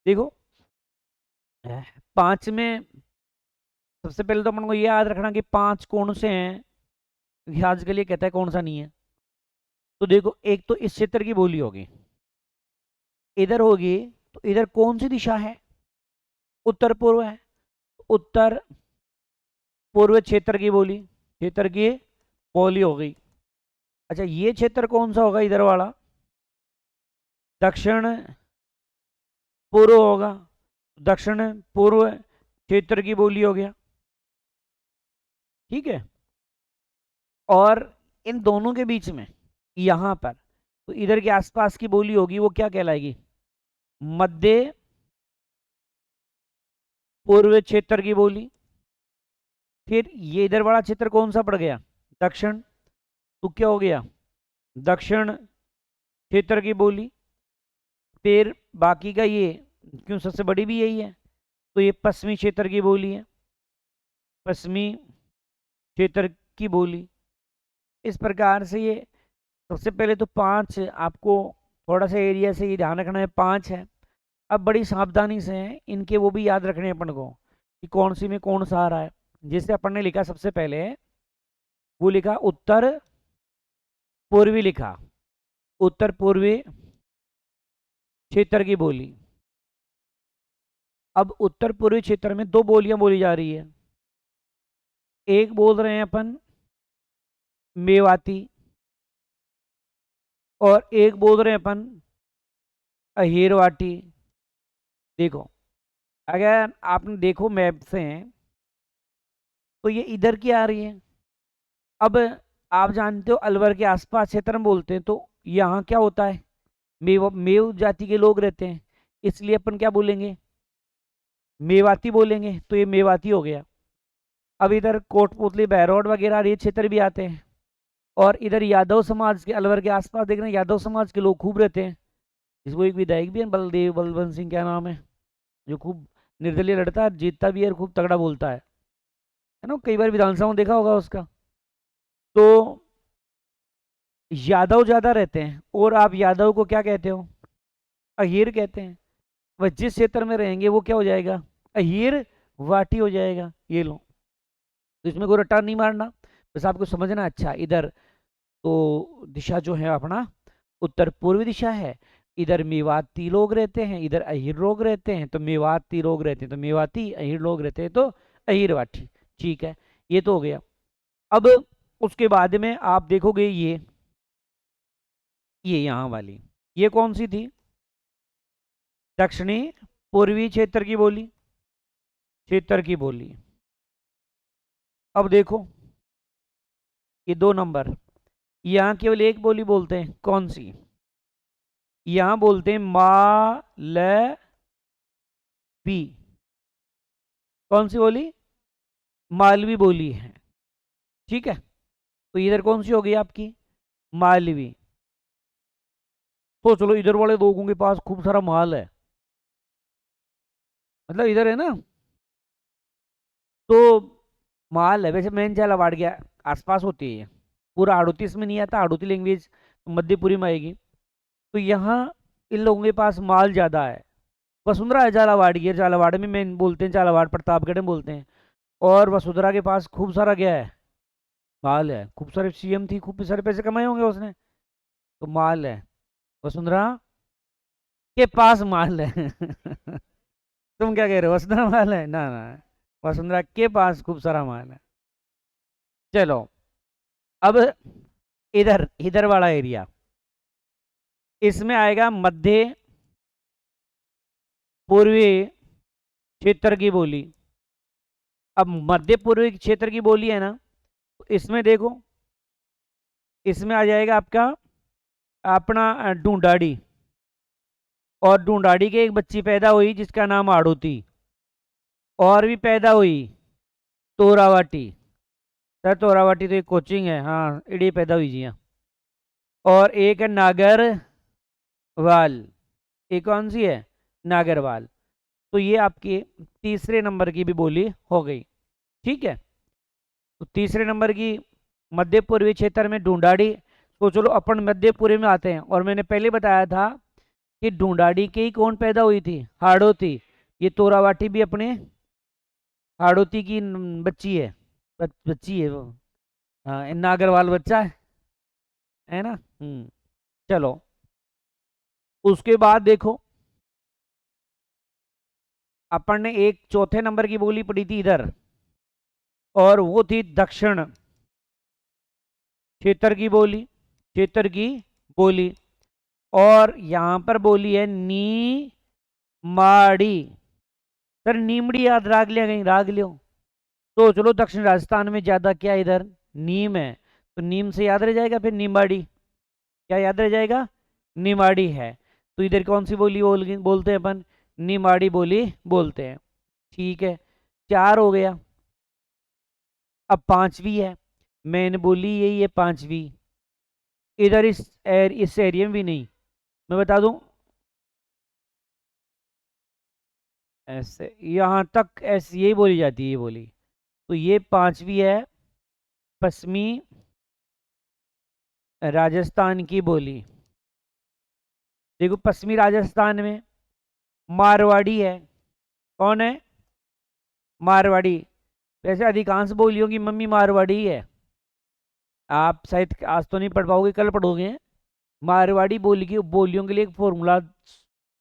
देखो 5 में सबसे पहले तो अपन को ये याद रखना कि 5 कौन से हैं, आज के लिए कहता है कौन सा नहीं है। तो देखो, एक तो इस क्षेत्र की बोली होगी, इधर होगी, तो इधर कौन सी दिशा है, उत्तर पूर्व है। उत्तर पूर्व क्षेत्र की बोली, क्षेत्र की बोली हो गई। अच्छा, ये क्षेत्र कौन सा होगा, इधर वाला, दक्षिण पूर्व होगा। दक्षिण पूर्व क्षेत्र की बोली हो गया, ठीक है। और इन दोनों के बीच में यहां पर, तो इधर के आसपास की बोली होगी, वो क्या कहलाएगी, मध्य पूर्व क्षेत्र की बोली। फिर ये इधर वाला क्षेत्र कौन सा पड़ गया, दक्षिण, तो क्या हो गया, दक्षिण क्षेत्र की बोली। फिर बाकी का ये, क्यों सबसे बड़ी भी यही है, तो ये पश्चिमी क्षेत्र की बोली है, पश्चिमी क्षेत्र की बोली। इस प्रकार से ये सबसे पहले तो 5 आपको थोड़ा सा एरिया से ये ध्यान रखना है, 5 है। अब बड़ी सावधानी से इनके वो भी याद रखने अपन को कि कौन सी में कौन सा आ रहा है। जैसे अपन ने लिखा सबसे पहले, वो लिखा उत्तर पूर्वी, लिखा उत्तर पूर्वी क्षेत्र की बोली। अब उत्तर पूर्वी क्षेत्र में 2 बोलियां बोली जा रही है। एक बोल रहे हैं अपन मेवाती, और एक बोल रहे हैं अपन अहिरवाटी। देखो, अगर आपने देखो मैप से, तो ये इधर की आ रही है। अब आप जानते हो अलवर के आसपास क्षेत्र में बोलते हैं, तो यहाँ क्या होता है, मेव जाति के लोग रहते हैं, इसलिए अपन क्या बोलेंगे, मेवाती बोलेंगे। तो ये मेवाती हो गया। अब इधर कोटपुतली, बहरौड वगैरह ये क्षेत्र भी आते हैं। और इधर यादव समाज के, अलवर के आसपास देख रहे हैं, यादव समाज के लोग खूब रहते हैं। इसको एक विधायक भी है, बलदेव बलवंत सिंह, क्या नाम है, जो खूब निर्दलीय लड़ता है, जीतता भी है और खूब तगड़ा बोलता है ना, कई बार विधानसभा में देखा होगा उसका। तो यादव ज्यादा रहते हैं, और आप यादव को क्या कहते हो, अहीर कहते हैं। वह जिस क्षेत्र में रहेंगे वो क्या हो जाएगा, अहीर वाटी हो जाएगा। ये लो, तो इसमें कोई रट्टा नहीं मारना, बस आपको समझना। अच्छा, इधर तो दिशा जो है अपना उत्तर पूर्वी दिशा है। इधर मेवाती लोग रहते हैं, इधर अहीर लोग रहते हैं, तो मेवाती लोग रहते हैं तो मेवाती, अहीर लोग रहते हैं तो अहीर वाटी। ठीक है, ये तो हो गया। अब उसके बाद में आप देखोगे ये यहाँ वाली, ये कौन सी थी, दक्षिणी पूर्वी क्षेत्र की बोली, क्षेत्र की बोली। अब देखो, ये 2 नंबर, यहाँ केवल एक बोली बोलते हैं, कौन सी, यहां बोलते हैं मालवी। कौन सी बोली, मालवी बोली है। ठीक है, तो इधर कौन सी हो गई आपकी? मालवी। तो चलो इधर वाले लोगों के पास खूब सारा माल है, मतलब इधर है ना, तो माल है। वैसे मेन झालावाड़ के आसपास होती है ये। पूरा हाड़ौती इसमें नहीं आता, हाड़ौती लैंग्वेज मध्यपुरी में आएगी। तो यहाँ इन लोगों के पास माल ज़्यादा है। वसुंधरा है झालावाड़ की, झालावाड़ में मेन बोलते हैं, झालावाड़ प्रतापगढ़ में बोलते हैं। और वसुंधरा के पास खूब सारा क्या है? माल है। खूब सारे सीएम थी, खूब सारे पैसे कमाए होंगे उसने, तो माल है। वसुंधरा के पास माल है। तुम क्या कह रहे हो, वसुंधरा माल है ना? ना, वसुंधरा के पास खूब सारा माल है। चलो, अब इधर इधर वाला एरिया, इसमें आएगा मध्य पूर्वी क्षेत्र की बोली। अब मध्य पूर्वी क्षेत्र की बोली है ना, तो इसमें देखो, इसमें आ जाएगा आपका अपना ढूंढाड़ी। और ढूंढाड़ी के एक बच्ची पैदा हुई जिसका नाम आड़ूती। और भी पैदा हुई तोरावाटी। सर तोरावाटी तो एक कोचिंग है, हाँ, इड़ी पैदा हुई जी हाँ। और एक है नागरवाल। एक कौन सी है? नागरवाल। तो ये आपकी तीसरे नंबर की भी बोली हो गई। ठीक है, तो तीसरे नंबर की मध्य पूर्वी क्षेत्र में ढूंढाड़ी। तो चलो अपन मध्य पूर्वी में आते हैं। और मैंने पहले बताया था कि ढूंढाड़ी के ही कौन पैदा हुई थी? हाड़ौती। ये तोरावाटी भी अपने हाड़ौती की बच्ची है, बच्ची है वो। हाँ, नागरवाल बच्चा है ना। चलो, उसके बाद देखो, अपन ने एक चौथे नंबर की बोली पढ़ी थी इधर, और वो थी दक्षिण क्षेत्र की बोली। क्षेत्र की बोली। और यहां पर बोली है नी माड़ी। सर नीमड़ी याद राग लिया, कहीं राग लियो? तो चलो, दक्षिण राजस्थान में ज्यादा क्या है इधर? नीम है। तो नीम से याद रह जाएगा फिर निमाड़ी। क्या याद रह जाएगा? निमाड़ी है। तो इधर कौन सी बोली बोलते हैं अपन? निमाड़ी बोली बोलते हैं। ठीक है, चार हो गया। अब पांचवी है, मैंने बोली यही है पांचवी। इधर इस एरिया में भी नहीं। मैं बता दूं, ऐसे यहां तक ऐसे यही बोली जाती है ये बोली। तो ये पांचवी है, पश्चिमी राजस्थान की बोली। देखो, पश्चिमी राजस्थान में मारवाड़ी है। कौन है? मारवाड़ी। वैसे अधिकांश बोलियों की मम्मी मारवाड़ी ही है। आप शायद आज तो नहीं पढ़ पाओगे, कल पढ़ोगे। मारवाड़ी बोली की बोलियों के लिए एक फॉर्मूला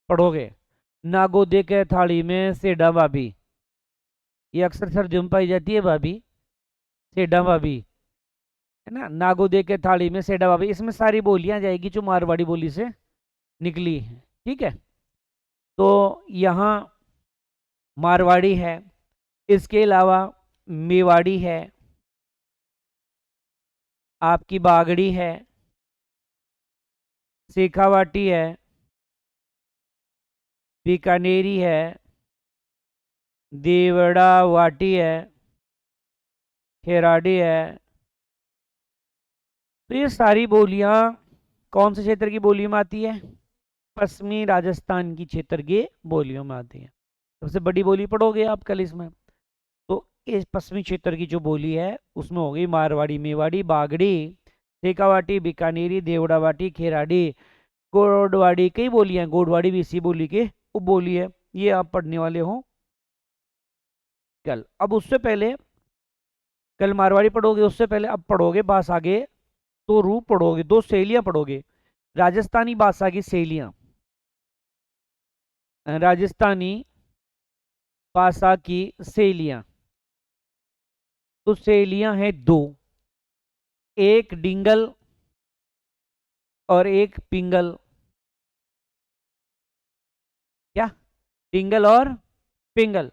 पढ़ोगे। नागो दे के थाली में सेडा भाभी। ये अक्सर सर्दियों में पाई जाती है भाभी, सेडा भाभी, है ना। नागो दे के थाली में सेडा भाभी, इसमें सारी बोलियां जाएगी जो मारवाड़ी बोली से निकली है। ठीक है, तो यहाँ मारवाड़ी है। इसके अलावा मेवाड़ी है, आपकी बागड़ी है, शेखावाटी है, बीकानेरी है, देवड़ा वाटी है, खेराडी है। तो ये सारी बोलियां कौन से क्षेत्र की बोलियों में आती है? पश्चिमी राजस्थान की क्षेत्र की बोलियों में आती है। सबसे बड़ी बोली पढ़ोगे आप कल इसमें। तो इस पश्चिमी क्षेत्र की जो बोली है उसमें हो गई मारवाड़ी, मेवाड़ी, बागड़ी, शेखावाटी, बीकानेरी, देवड़ावाटी, खेराडी, गोडवाड़ी। कई बोलियां हैं, गोडवाड़ी भी इसी बोली के उप बोली है। ये आप पढ़ने वाले हो कल। अब उससे पहले, कल मारवाड़ी पढ़ोगे, उससे पहले अब पढ़ोगे भाषा आगे, तो रूप पढ़ोगे, दो शैलियां पढ़ोगे। राजस्थानी भाषा की शैलियां, राजस्थानी भाषा की शैलियां। तो शैलियां हैं दो, एक डिंगल और एक पिंगल। क्या? डिंगल और पिंगल,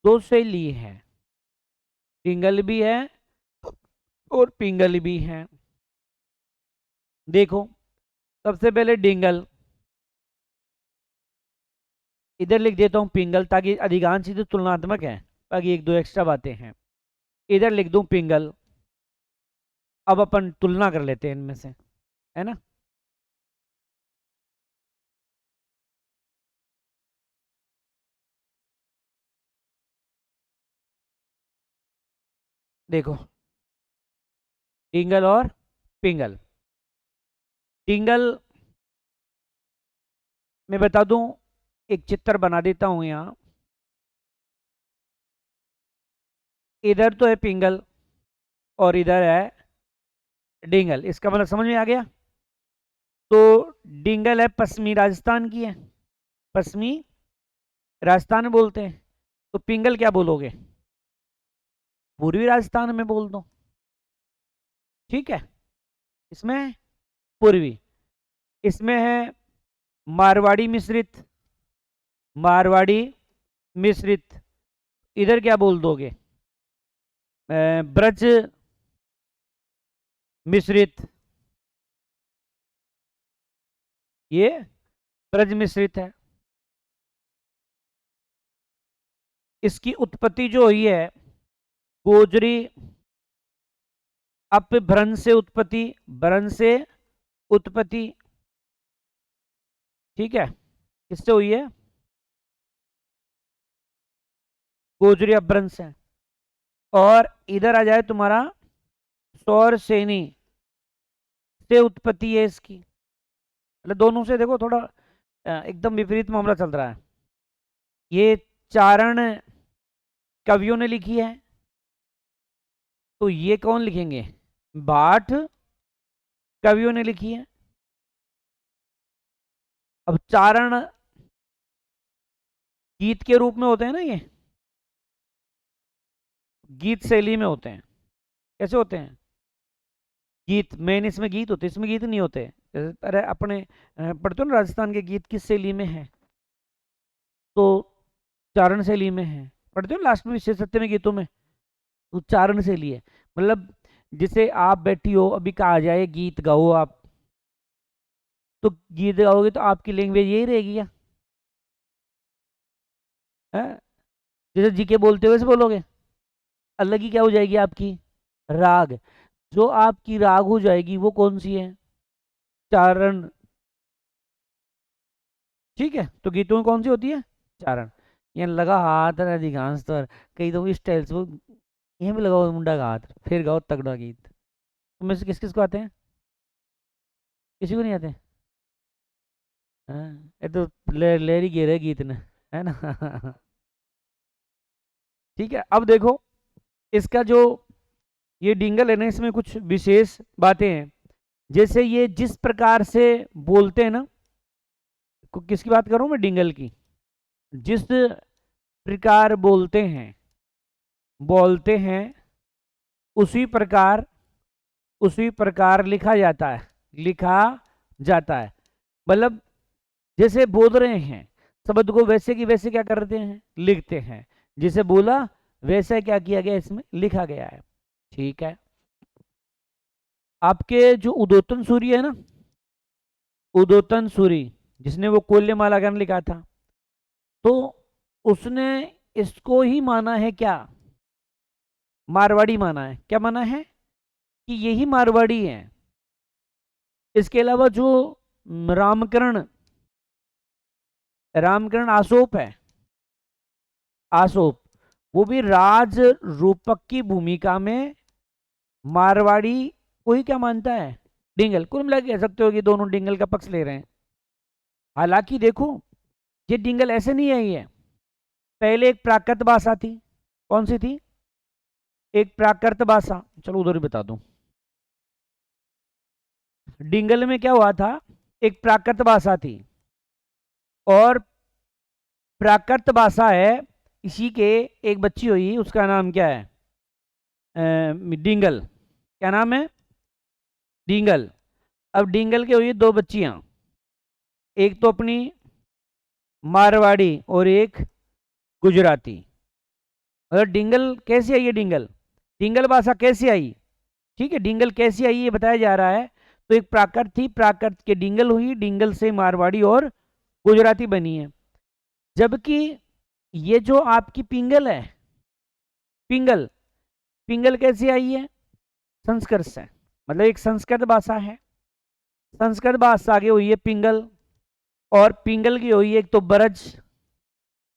दो शैली है। डिंगल भी है और पिंगल भी है। देखो, सबसे पहले डिंगल, इधर लिख देता हूं पिंगल, ताकि अधिकांश चीजें तुलनात्मक है, बाकी एक दो एक्स्ट्रा बातें हैं। इधर लिख दूं पिंगल। अब अपन तुलना कर लेते हैं इनमें से, है ना। देखो, टिंगल और पिंगल। टिंगल मैं बता दूं, एक चित्र बना देता हूं यहां। इधर तो है पिंगल और इधर है डिंगल। इसका मतलब समझ में आ गया। तो डिंगल है पश्चिमी राजस्थान की है, पश्चिमी राजस्थान में बोलते हैं। तो पिंगल क्या बोलोगे, पूर्वी राजस्थान में बोल दो। ठीक है, इसमें पूर्वी, इसमें है मारवाड़ी मिश्रित, मारवाड़ी मिश्रित। इधर क्या बोल दोगे, ब्रज मिश्रित। ये ब्रज मिश्रित है। इसकी उत्पत्ति जो हुई है गोजरी अपभ्रंश से उत्पत्ति, भ्रंश से उत्पत्ति। ठीक है, किससे हुई है, गोजरी अपभ्रंश है। और इधर आ जाए तुम्हारा सौर सेनी से उत्पत्ति है इसकी। मतलब दोनों से देखो थोड़ा एकदम विपरीत मामला चल रहा है। ये चारण कवियों ने लिखी है, तो ये कौन लिखेंगे, भाट कवियों ने लिखी है। अब चारण गीत के रूप में होते हैं ना, ये गीत शैली में होते हैं। कैसे होते हैं, गीत मेन इसमें गीत होते, इसमें गीत नहीं होते। अरे अपने पढ़ते हो ना राजस्थान के गीत किस शैली में है, तो चारण शैली में है। पढ़ते हो लास्ट में विशेष सत्य में गीतों में, तो चारण शैली है। मतलब जिसे आप बैठी हो अभी कहा जाए गीत गाओ आप, तो गीत गाओगे तो आपकी लैंग्वेज यही रहेगी क्या, है? जैसे जीके बोलते हो वैसे बोलोगे, अलग ही क्या हो जाएगी आपकी, राग। जो आपकी राग हो जाएगी वो कौन सी है, चारण। ठीक है, तो गीतों में कौन सी होती है, चारण। यहाँ लगा हाथ है अधिकांश तो, कई तो स्टाइल से वो यहाँ भी लगाओ मुंडा का हाथ, फिर गाओ तगड़ा गीत। उनमें से किस किस को आते हैं, किसी को नहीं आते। हाँ, ये तो लेरी गिरे गीत ने, है ना। ठीक है, अब देखो इसका जो ये डिंगल है ना, इसमें कुछ विशेष बातें हैं। जैसे ये जिस प्रकार से बोलते हैं ना, किसकी बात कर रहा हूं मैं, डिंगल की। जिस प्रकार बोलते हैं उसी प्रकार लिखा जाता है, लिखा जाता है। मतलब जैसे बोल रहे हैं शब्द को वैसे की वैसे क्या करते हैं, लिखते हैं। जिसे बोला वैसा क्या किया गया, इसमें लिखा गया है। ठीक है, आपके जो उदोतन सूरी है ना, उदोतन सूरी जिसने वो कोल्यमाला गान लिखा था, तो उसने इसको ही माना है क्या, मारवाड़ी माना है। क्या माना है कि यही मारवाड़ी है। इसके अलावा जो रामकरण रामकरण आसोप है, आसोप, वो भी राज रूपक की भूमिका में मारवाड़ी को ही क्या मानता है, डिंगल। कुल मिला कह सकते हो कि दोनों डिंगल का पक्ष ले रहे हैं। हालांकि देखो ये डिंगल ऐसे नहीं आई है, पहले एक प्राकृत भाषा थी। कौन सी थी, एक प्राकृत भाषा। चलो उधर ही बता दूं, डिंगल में क्या हुआ था, एक प्राकृत भाषा थी। और प्राकृत भाषा है, इसी के एक बच्ची हुई, उसका नाम क्या है, डिंगल। क्या नाम है, डिंगल। अब डिंगल के हुई दो बच्चियां, एक तो अपनी मारवाड़ी और एक गुजराती। और डिंगल कैसे आई है, डिंगल डिंगल भाषा कैसे आई। ठीक है, डिंगल कैसे आई ये बताया जा रहा है। तो एक प्राकृत थी, प्राकृत के डिंगल हुई, डिंगल से मारवाड़ी और गुजराती बनी है। जबकि ये जो आपकी पिंगल है, पिंगल पिंगल कैसी आई है? संस्कृत से, मतलब एक संस्कृत भाषा है, संस्कृत भाषा आगे हुई है पिंगल, और पिंगल की हुई है एक तो ब्रज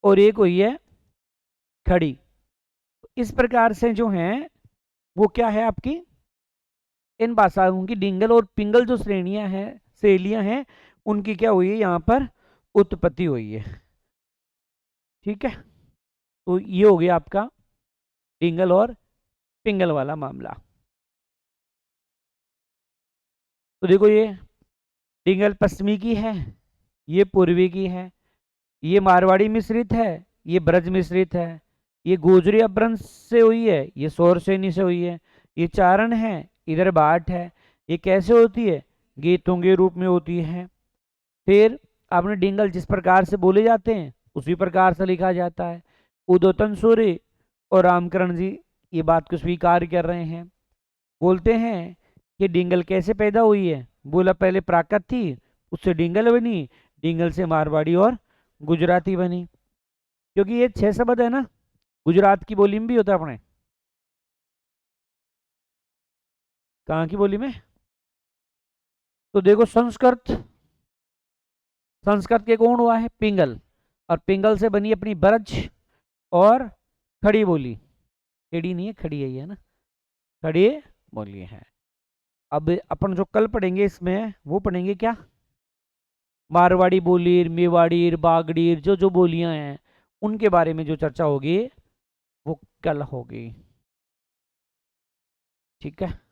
और एक हुई है खड़ी। इस प्रकार से जो है वो क्या है आपकी, इन भाषाओं की डिंगल और पिंगल जो श्रेणियां हैं, शैलियां हैं, उनकी क्या हुई है यहाँ पर उत्पत्ति हुई है। ठीक है, तो ये हो गया आपका डिंगल और पिंगल वाला मामला। तो देखो ये डिंगल पश्चिमी की है, ये पूर्वी की है, ये मारवाड़ी मिश्रित है, ये ब्रज मिश्रित है, ये गोजरी अपभ्रंश से हुई है, ये सौर सैनी से हुई है, ये चारण है, इधर भाट है। ये कैसे होती है? गीतों के रूप में होती है। फिर आपने डिंगल जिस प्रकार से बोले जाते हैं उसी प्रकार से लिखा जाता है। उदोतन सूर्य और रामकरण जी ये बात को स्वीकार कर रहे हैं, बोलते हैं कि डिंगल कैसे पैदा हुई है। बोला पहले प्राकृत थी, उससे डिंगल बनी, डिंगल से मारवाड़ी और गुजराती बनी। क्योंकि ये 6 शब्द है ना, गुजरात की बोली में भी होता है अपने। कहाँ की बोली में? तो देखो संस्कृत, संस्कृत के कौन हुआ है? पिंगल, और पिंगल से बनी अपनी ब्रज और खड़ी बोली। खड़ी नहीं है, खड़ी है ना, खड़ी बोली है। अब अपन जो कल पढ़ेंगे इसमें वो पढ़ेंगे क्या, मारवाड़ी बोलीर, मेवाड़ीर, बागड़ीर, जो जो बोलियां हैं उनके बारे में जो चर्चा होगी वो कल होगी। ठीक है।